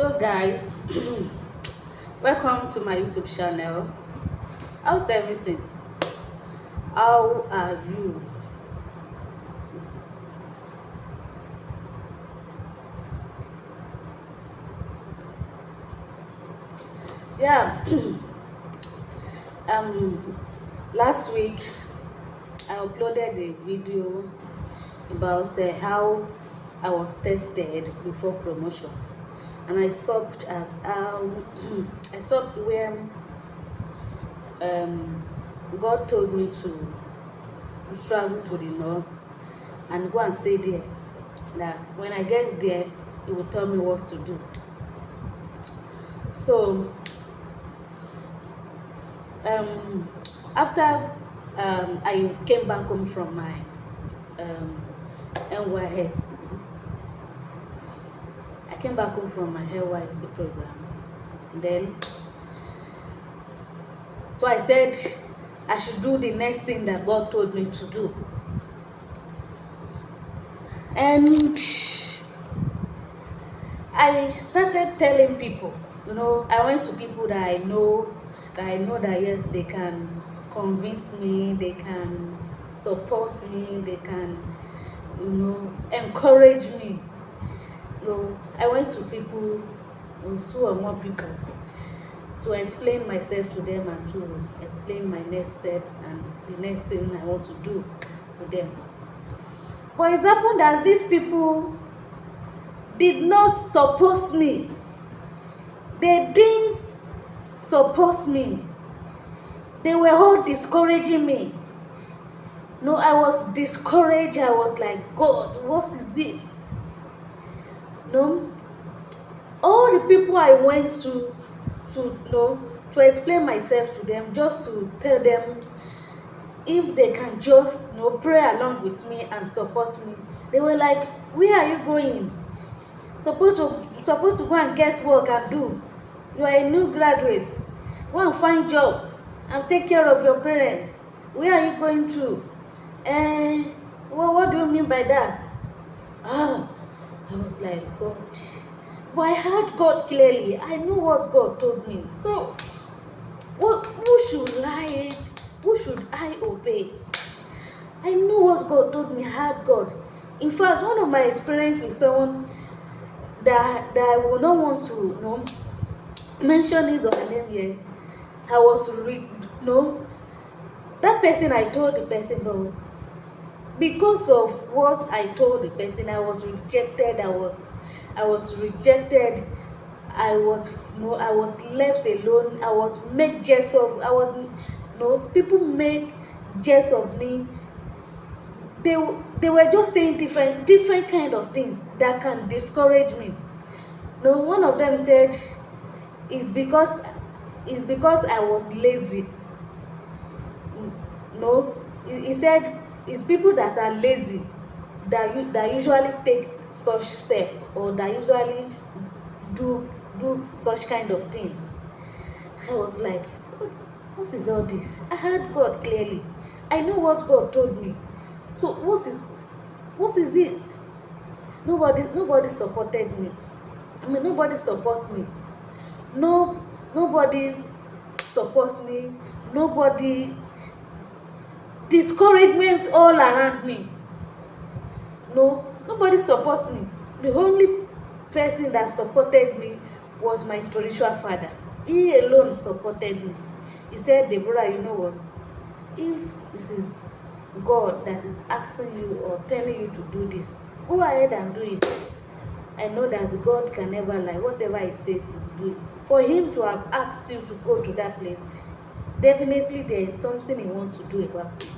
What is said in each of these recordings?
So guys, welcome to my YouTube channel. How's everything? How are you? Yeah. um Last week I uploaded a video about how I was tested before promotion, and I stopped as I stopped where um God told me to travel to the north and go and stay there. That when I get there, He will tell me what to do. So um after I came back home from my um NYSC, I came back home from my NYSC program. Then so I said I should do the next thing that God told me to do. And I started telling people, I went to people that I know that yes, they can convince me, they can support me, they can, encourage me. I went to people, two or more people, to explain myself to them and to explain my next step and the next thing I want to do for them. But it happened that these people did not support me. They didn't support me. They were all discouraging me. No, I was discouraged. I was like, God, what is this? No, all the people I went to explain myself to them, just to tell them if they can just pray along with me and support me. They were like, where are you going? Supposed to go and get work and do. You are a new graduate. Go and find job and take care of your parents. Where are you going to? What do you mean by that? I was like, God. But I heard God clearly. I knew what God told me. So who should I obey? I knew what God told me. I heard God. In fact, one of my experience with someone that I will not want to mention his or her name here. I was to read that person. I told the person no. Because of what I told the person, I was rejected. I was rejected. I was left alone. I was made jest of. People make jest of me. They were just saying different kind of things that can discourage me. One of them said it's because I was lazy. No, he said it's people that are lazy that usually take such step, or that usually do such kind of things. I was like, what is all this? I heard God clearly. I know what God told me. So what is this? Nobody supported me. Nobody supports me. Nobody supports me. Nobody. Discouragements all around me. Nobody supports me. The only person that supported me was my spiritual father. He alone supported me. He said, Deborah, you know what? If this is God that is asking you or telling you to do this, go ahead and do it. I know that God can never lie. Whatever He says, He will do it. For Him to have asked you to go to that place, definitely there is something He wants to do about it.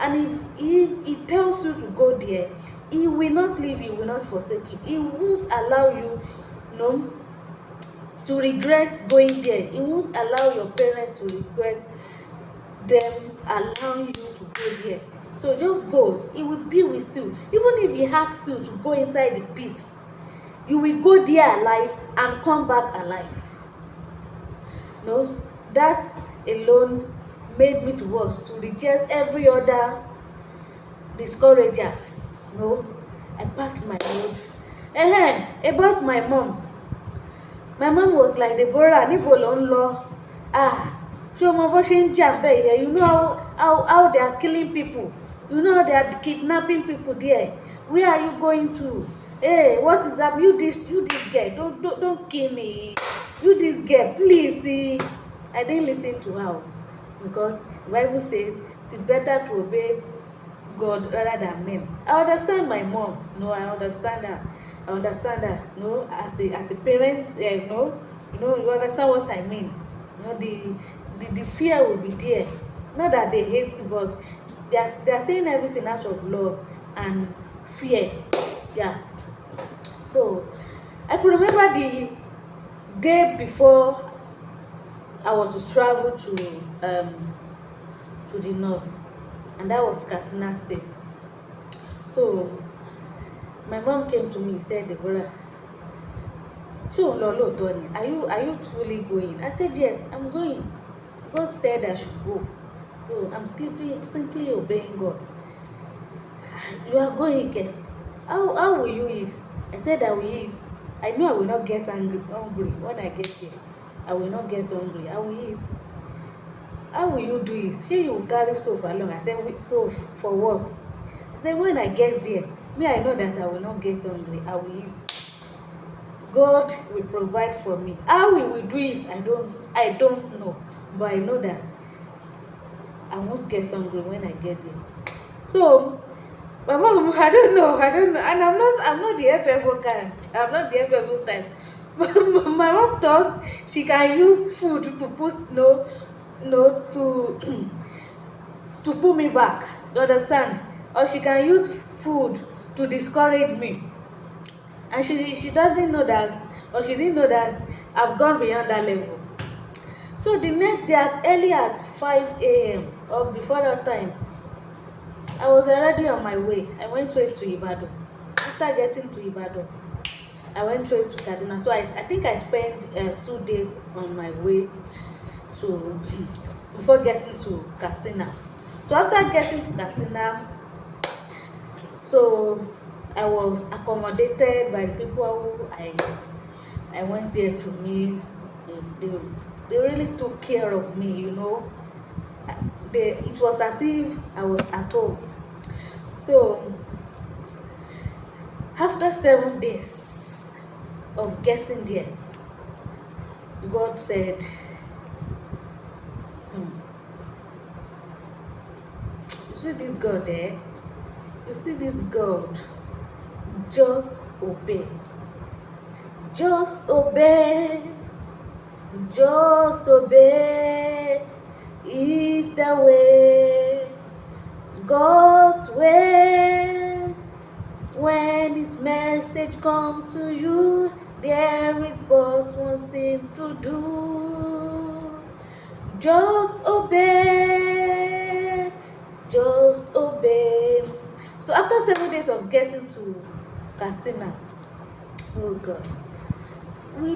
And if He tells you to go there, He will not leave you, He will not forsake you. He won't allow you, to regret going there. He won't allow your parents to regret them allowing you to go there. So just go. He will be with you. Even if He asks you to go inside the pit, you will go there alive and come back alive. That alone made me to reject every other discouragers. I packed my load. About my mom, My mom was like, Deborah, níbo lò ń lọ? Ṣé o mọ bó ṣe ń jà bẹ́ẹ̀ yẹn? You know how they are killing people. You know they are kidnapping people there. Where are you going to? Hey, what is up? You this girl. Don't kill me. You this girl, please. See, I didn't listen to her because the Bible says it's better to obey God rather than men. I understand my mom. No, I understand her. No, as a parent, no, you understand what I mean. The fear will be there. Not that they hate you, but they are saying everything out of love and fear. Yeah. So I could remember the day before I was to travel to the north, and that was Katsina State. So my mom came to me and said, Deborah, are you truly going? I said, yes, I'm going. God said I should go. So I'm simply obeying God. You are going, okay? How will you eat? I said I will eat. I know I will not get hungry when I get here. I will not get hungry. I will eat. How will you do it? Say you will carry stove along. I said, so for what? I said, when I get there, I know that I will not get hungry. I will eat. God will provide for me. How we will do it, I don't know. But I know that I won't get hungry when I get there. So my mom, I don't know, and I'm not the FFO kind. I'm not the FFO type. My mom thought she can use food to put to pull me back. You understand? Or she can use food to discourage me. And she doesn't know that, or she didn't know that I've gone beyond that level. So the next day, as early as 5 a.m. or before that time, I was already on my way. I went straight to Ibadan. After getting to Ibadan, I went straight to Kaduna. So I think I spent 2 days on my way to before getting to Katsina. So after getting to Katsina, so I was accommodated by the people who I went there to meet. They really took care of me, you know. It was as if I was at home. So after 7 days of getting there, God said, you see this God there? You see this God? Just obey. Just obey. Just obey is the way, God's way. When His message comes to you, there is but one thing to do. Just obey. Just obey. So after 7 days of getting to Katsina, oh God, we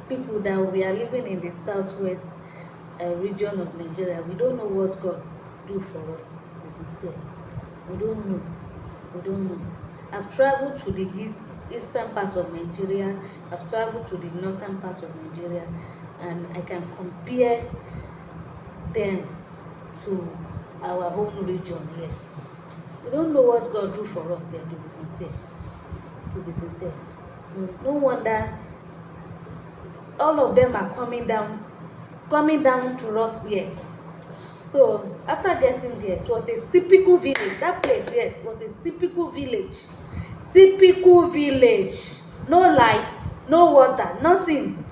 people that we are living in the southwest region of Nigeria, we don't know what God do for us. Be sincere. We don't know. I've traveled to the eastern part of Nigeria. I've traveled to the northern part of Nigeria, and I can compare them to our own region here. We don't know what God do for us here. To be sincere. No wonder all of them are coming down to us here. So after getting there, it was a typical village. That place, yes, was a typical village. Typical village. No light, no water, nothing.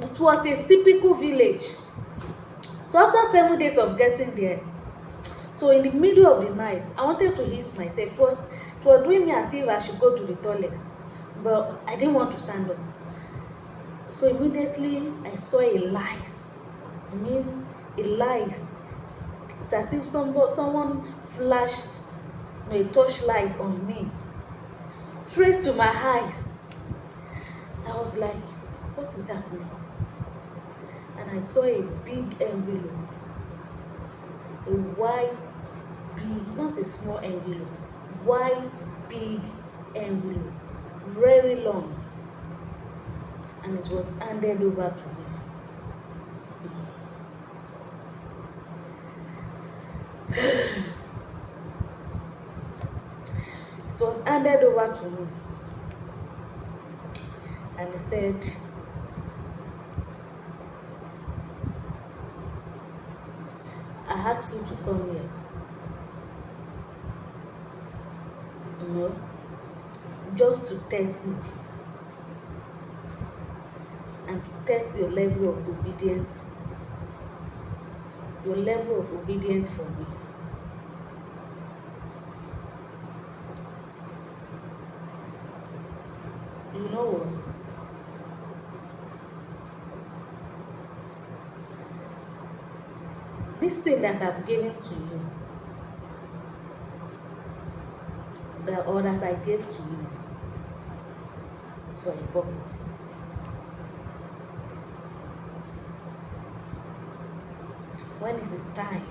It was a typical village. So after 7 days of getting there, so in the middle of the night, I wanted to ease myself. It was doing me as if I should go to the toilet, but I didn't want to stand up. So immediately I saw a lice. A lice. It's as if someone flashed a torchlight on me, straight to my eyes. I was like, what is happening? And I saw a big envelope, a white, big, not a small envelope, white, big envelope, very long. and it was handed over to me. It was handed over to me, and they said, I asked you to come here, just to test you and to test your level of obedience, for me. You know what? This thing that I've given to you, the orders I gave to you, is for a purpose. When it is time,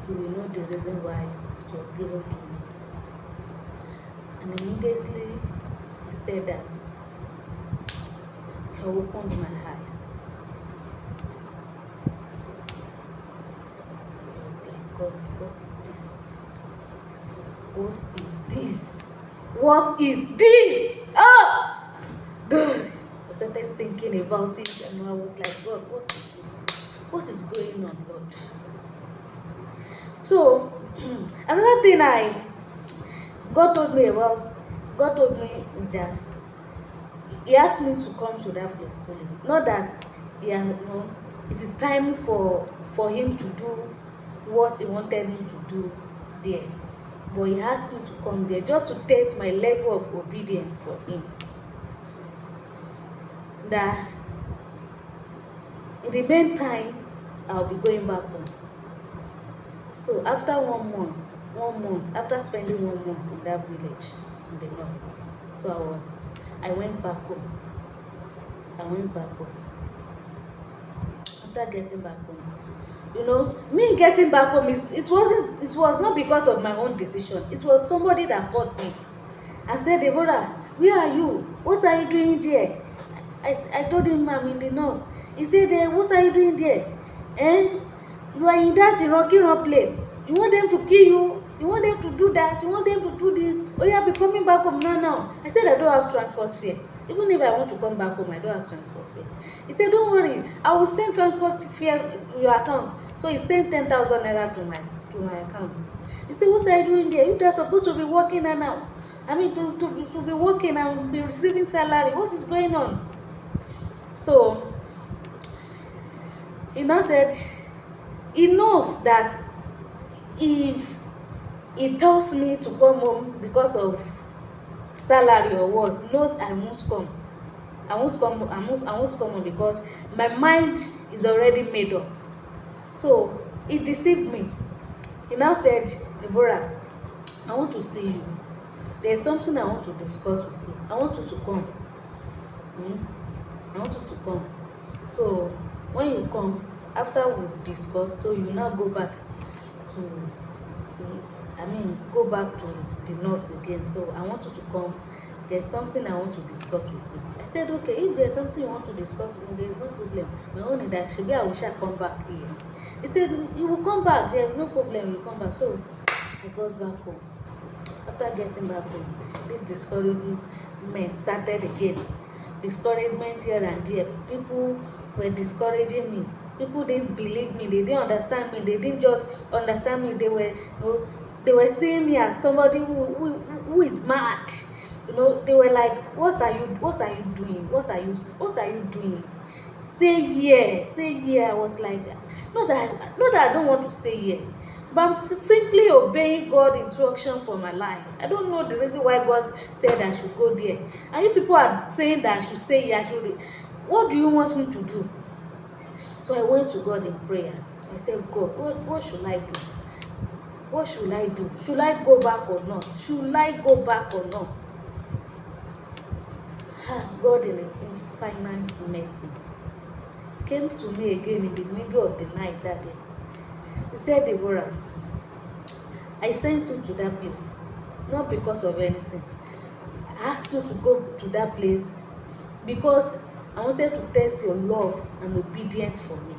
you will know the reason why it was given to me. And immediately he said that he opened my eyes. I was like, God, what is this? What is this? What is this? Oh, God! I started thinking about it, and I was like, God, what is this? What is going on, Lord? So, another thing God told me is that he asked me to come to that place fully. Not that it is time for him to do what he wanted me to do there. But he asked me to come there just to test my level of obedience for him. That in the meantime, I'll be going back home. So after 1 month, after spending 1 month in that village in the north, so I went back home. After getting back home, me getting back home it was not because of my own decision. It was somebody that called me and said, Deborah, where are you? What are you doing there? I told him I'm in the north. He said, what are you doing there? You are in that Iran place. You want them to kill you? You want them to do that? You want them to do this? Oh, you be coming back home now. I said, I don't have transport fare. Even if I want to come back home, I don't have transport fare. He said, don't worry, I will send transport fare to your account. So he sent 10,000 naira to my account. He said, what are you doing there? You are supposed to be working now. I mean, to be working and be receiving salary. What is going on? So he now said, he knows that if he tells me to come home because of salary or what, he knows I must come. I must come home because my mind is already made up. So he deceived me. He now said, Deborah, I want to see you. There's something I want to discuss with you. I want you to come. I want you to come. So when you come, after we've discussed, so you now go back to the north again. So I want you to come. There's something I want to discuss with you. I said, okay, if there's something you want to discuss with me, there's no problem. My own is that maybe I shall come back here. He said, you will come back, there's no problem, you come back. So I got back home. After getting back home, this discouragement started again. Discouragement here and there. People were discouraging me. People didn't believe me. They didn't understand me. They didn't just understand me. They were seeing me as somebody who is mad. They were like, what are you doing? What are you doing? Say here. I was like, not that I don't want to say here, but I'm simply obeying God's instruction for my life. I don't know the reason why God said I should go there. And you people are saying that I should say here. What do you want me to do? So I went to God in prayer. I said, God, what should I do? What should I do? Should I go back or not? God in His infinite mercy came to me again in the middle of the night that day. He said, Deborah, I sent you to that place not because of anything. I asked you to go to that place because I wanted to test your love and obedience for me.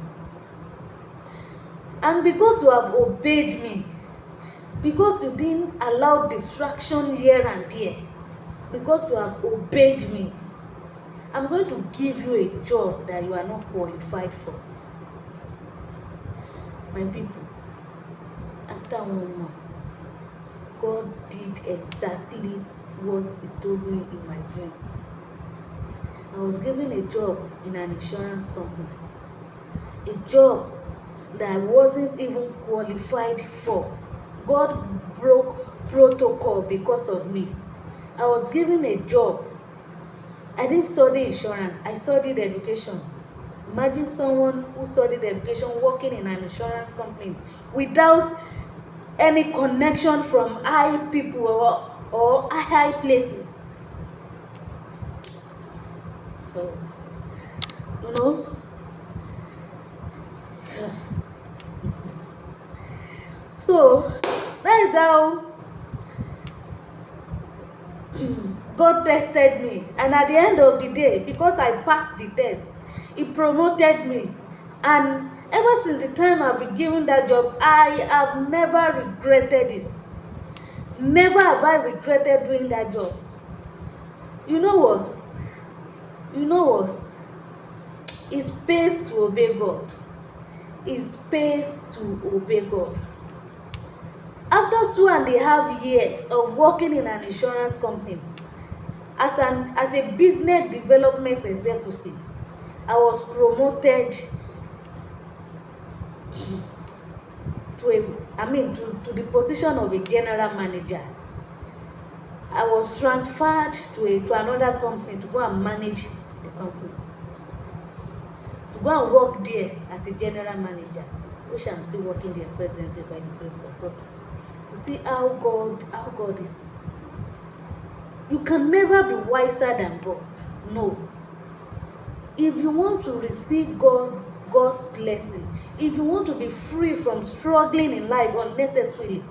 And because you have obeyed me, because you didn't allow distraction here and there, because you have obeyed me, I'm going to give you a job that you are not qualified for. My people, after 1 month, God did exactly what He told me in my dream. I was given a job in an insurance company, a job that I wasn't even qualified for. God broke protocol because of me. I was given a job. I didn't study insurance, I studied education. Imagine someone who studied education working in an insurance company without any connection from high people or high places. So, you know, so that is how God tested me, and at the end of the day, because I passed the test, He promoted me. And ever since the time I've been given that job, I have never regretted it. Never have I regretted doing that job. You know what? It pays to obey God. It pays to obey God. After 2.5 years of working in an insurance company as a business development executive, I was promoted to the position of a general manager. I was transferred to another company to go and manage the company, to go and work there as a general manager, which I'm still working there presently by the grace of God. You see how God is. You can never be wiser than God. No. If you want to receive God's blessing, if you want to be free from struggling in life unnecessarily,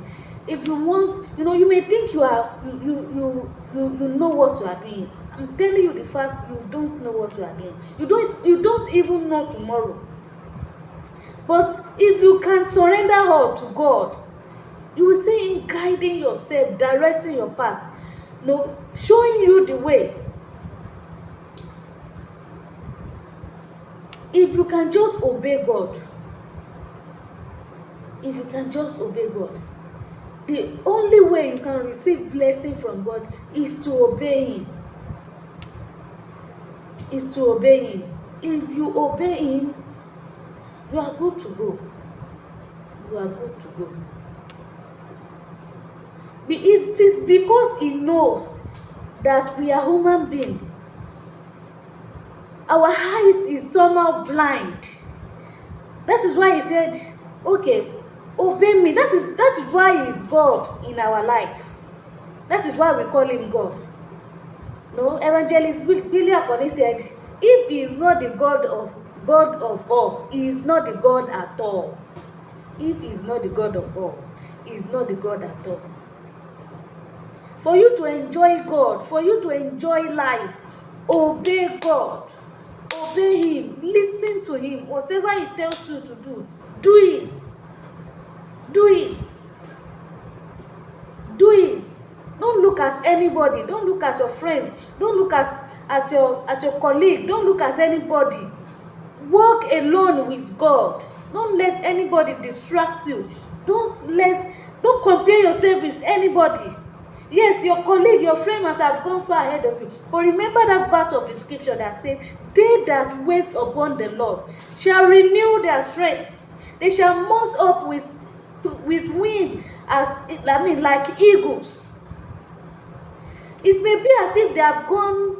if you want, you may think you know what you are doing. I'm telling you the fact, you don't know what you are doing. You don't even know tomorrow. But if you can surrender all to God, you will see Him guiding yourself, directing your path, showing you the way. If you can just obey God, the only way you can receive blessing from God is to obey Him. If you obey Him, you are good to go. It is because He knows that we are human beings. Our eyes is somehow blind. That is why He said, okay, obey me. That is why He is God in our life. That is why we call Him God. No, Evangelist Billy Akoni said, if He is not the God of all, He is not the God at all. If He is not the God of all, He is not the God at all. For you to enjoy God, for you to enjoy life, obey God. Obey Him. Listen to Him. Whatever He tells you to do, do it. Don't look at anybody. Don't look at your friends. Don't look at your colleague. Don't look at anybody. Walk alone with God. Don't let anybody distract you. Don't compare yourself with anybody. Yes, your colleague, your friend might have gone far ahead of you. But remember that verse of the scripture that says, they that wait upon the Lord shall renew their strength. They shall mount up with wind like eagles. It may be as if they have gone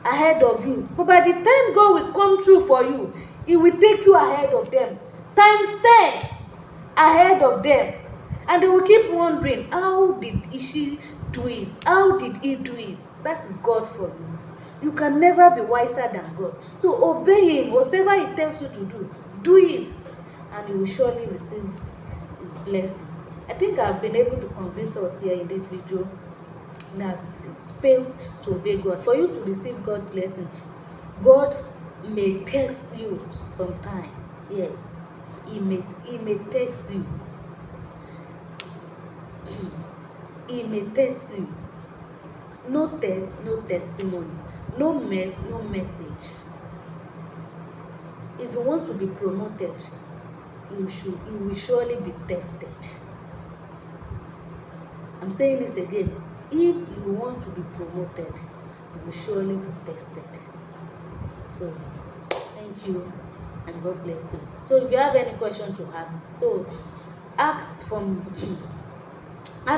ahead of you. But by the time God will come through for you, He will take you ahead of them. Times 10 ahead of them. And they will keep wondering, how did she do it? How did he do it? That is God for you. You can never be wiser than God. So obey Him. Whatever He tells you to do it. And you will surely receive His blessing. I think I've been able to convince us here in this video it fails to obey God. For you to receive God's blessing, God may test you sometime. Yes, he may test you. He may test you. No test, no testimony. No mess, no message. If you want to be promoted, you will surely be tested. I'm saying this again. If you want to be promoted, you will surely be tested. So thank you and God bless you. So if you have any question to ask, so ask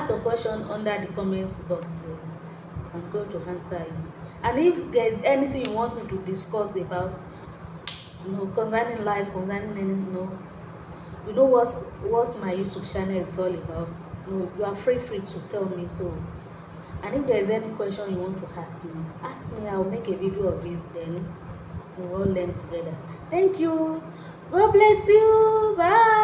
your question under the comments box there. I'm going to answer you. And if there's anything you want me to discuss about, concerning life, concerning anything, you know what my YouTube channel is all about. You are free to tell me. So, and if there's any question you want to ask me. I'll make a video of this, then we'll all learn together. Thank you. God bless you. Bye.